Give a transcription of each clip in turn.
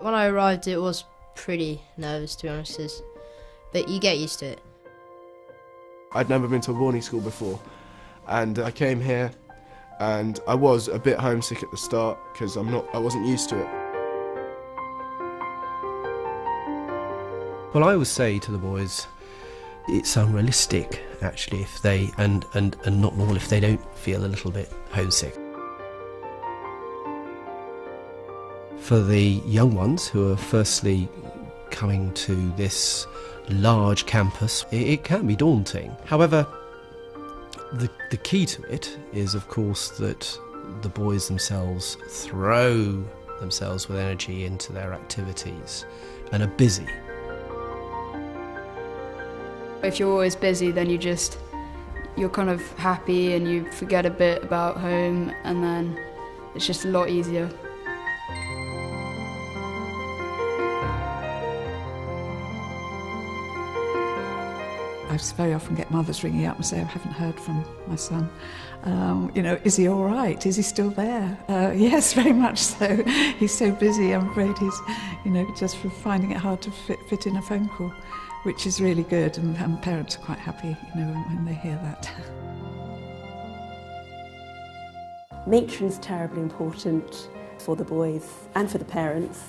When I arrived it was pretty nervous, to be honest, but you get used to it. I'd never been to a boarding school before, and I came here and I was a bit homesick at the start because I wasn't used to it. Well, I always say to the boys, it's unrealistic actually if they, and not normal if they don't feel a little bit homesick. For the young ones who are firstly coming to this large campus, it can be daunting. However, the key to it is, of course, that the boys themselves throw themselves with energy into their activities and are busy. If you're always busy, then you're kind of happy and you forget a bit about home, and then it's just a lot easier. I very often get mothers ringing up and say, I haven't heard from my son. Is he all right? Is he still there? Yes, very much so. He's so busy, I'm afraid he's, just for finding it hard to fit in a phone call, which is really good, and parents are quite happy, when they hear that. Matron's terribly important for the boys and for the parents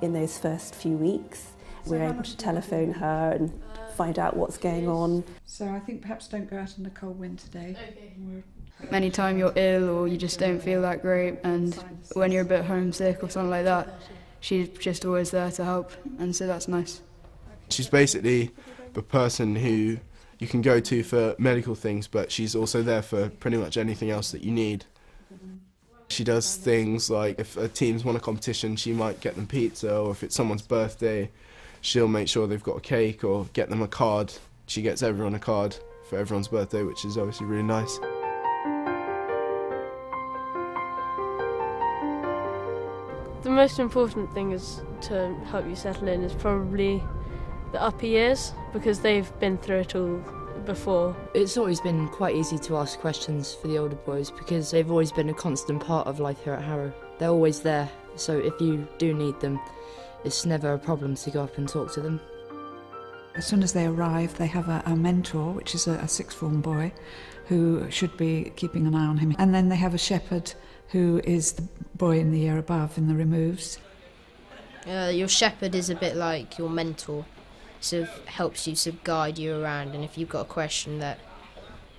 in those first few weeks. We're able to telephone her and find out what's going on. So I think perhaps don't go out in the cold wind today. Okay. Anytime you're ill or you just don't feel that great, and when you're a bit homesick or something like that, she's just always there to help, and so that's nice. She's basically the person who you can go to for medical things, but she's also there for pretty much anything else that you need. She does things like if a team's won a competition, she might get them pizza, or if it's someone's birthday, she'll make sure they've got a cake or get them a card. She gets everyone a card for everyone's birthday, which is obviously really nice. The most important thing is to help you settle in is probably the upper years, because they've been through it all before. It's always been quite easy to ask questions for the older boys because they've always been a constant part of life here at Harrow. They're always there, so if you do need them, it's never a problem to go up and talk to them. As soon as they arrive, they have a mentor, which is a sixth form boy, who should be keeping an eye on him. And then they have a shepherd, who is the boy in the year above in the removes. Your shepherd is a bit like your mentor. Sort of helps you to guide you around, and if you've got a question that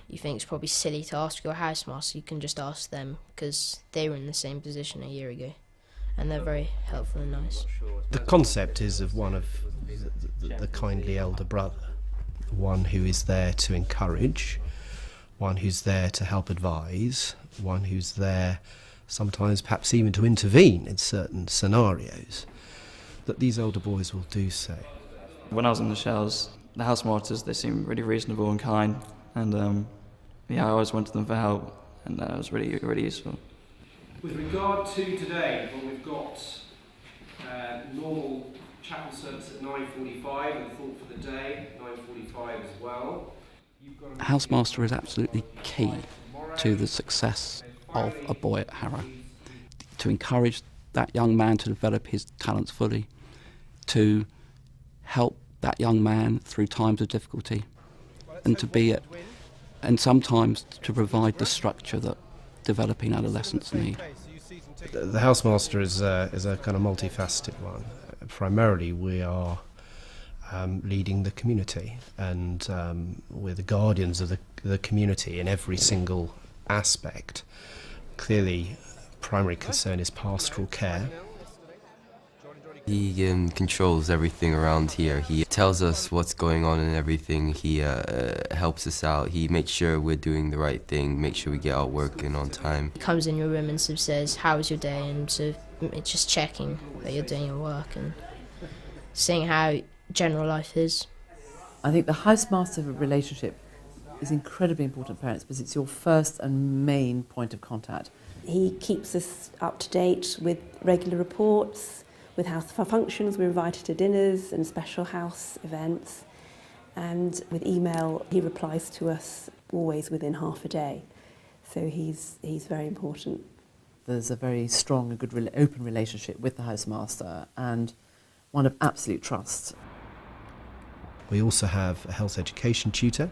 you think is probably silly to ask your housemaster, you can just ask them, because they were in the same position a year ago, and they're very helpful and nice. The concept is of one of the kindly elder brother, one who is there to encourage, one who's there to help advise, one who's there sometimes perhaps even to intervene in certain scenarios, that these older boys will do so. When I was in the shells, the housemasters, they seemed really reasonable and kind, and I always went to them for help, and that was really, really useful. With regard to today, well, we've got normal chapel service at 9:45 and thought for the day, 9:45 as well. A housemaster is absolutely key to the success of a boy at Harrow. To encourage that young man to develop his talents fully, to help that young man through times of difficulty, and to be it, and sometimes to provide the structure that developing adolescents need. The housemaster is a kind of multifaceted one. Primarily we are leading the community, and we're the guardians of the community in every single aspect. Clearly, primary concern is pastoral care. He controls everything around here. He tells us what's going on and everything. He helps us out. He makes sure we're doing the right thing, make sure we get our work in on time. He comes in your room and sort of says, how was your day? And sort of just checking that you're doing your work and seeing how general life is. I think the housemaster relationship is incredibly important to parents because it's your first and main point of contact. He keeps us up to date with regular reports, with house functions. We're invited to dinners and special house events, and with email he replies to us always within half a day, so he's very important. There's a very strong and good open relationship with the housemaster and one of absolute trust. We also have a health education tutor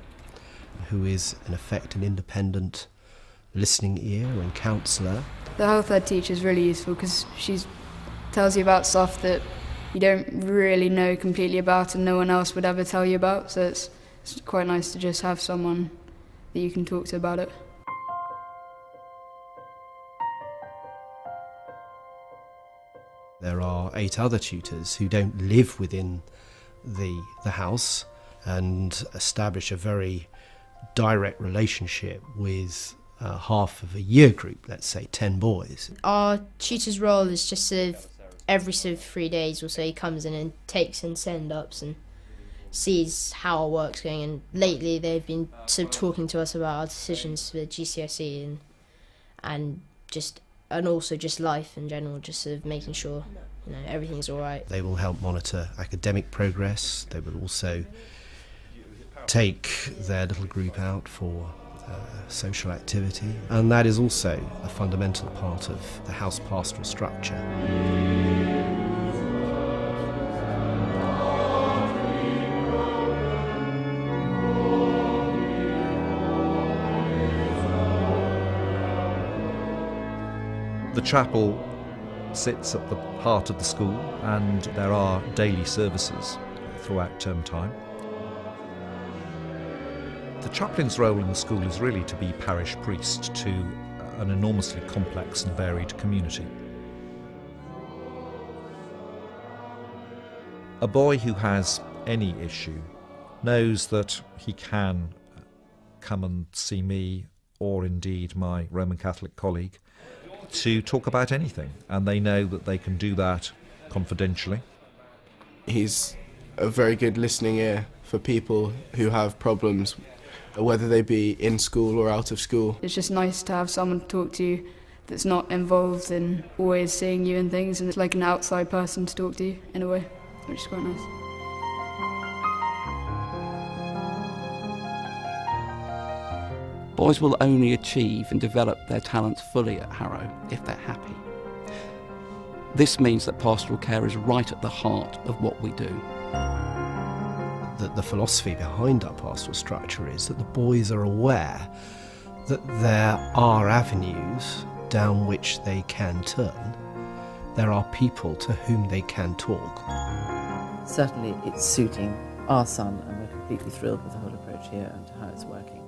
who is in effect an independent listening ear and counsellor. The health ed teacher is really useful because she tells you about stuff that you don't really know completely about and no one else would ever tell you about, so it's quite nice to just have someone that you can talk to about it. There are 8 other tutors who don't live within the house and establish a very direct relationship with half of a year group, let's say 10 boys. Our tutor's role is just sort of every sort of 3 days or so he comes in and takes in send-ups and sees how our work's going, and lately they've been sort of talking to us about our decisions for GCSE and also just life in general, just sort of making sure everything's all right. They will help monitor academic progress. They will also take their little group out for social activity, and that is also a fundamental part of the house pastoral structure. The chapel sits at the heart of the school, and there are daily services throughout term time. The chaplain's role in the school is really to be parish priest to an enormously complex and varied community. A boy who has any issue knows that he can come and see me, or indeed my Roman Catholic colleague, to talk about anything, and they know that they can do that confidentially. He's a very good listening ear for people who have problems, whether they be in school or out of school. It's just nice to have someone to talk to that's not involved in always seeing you and things, and it's like an outside person to talk to you in a way, which is quite nice. Boys will only achieve and develop their talents fully at Harrow if they're happy. This means that pastoral care is right at the heart of what we do. The philosophy behind our pastoral structure is that the boys are aware that there are avenues down which they can turn. There are people to whom they can talk. Certainly it's suiting our son, and we're completely thrilled with the whole approach here and how it's working.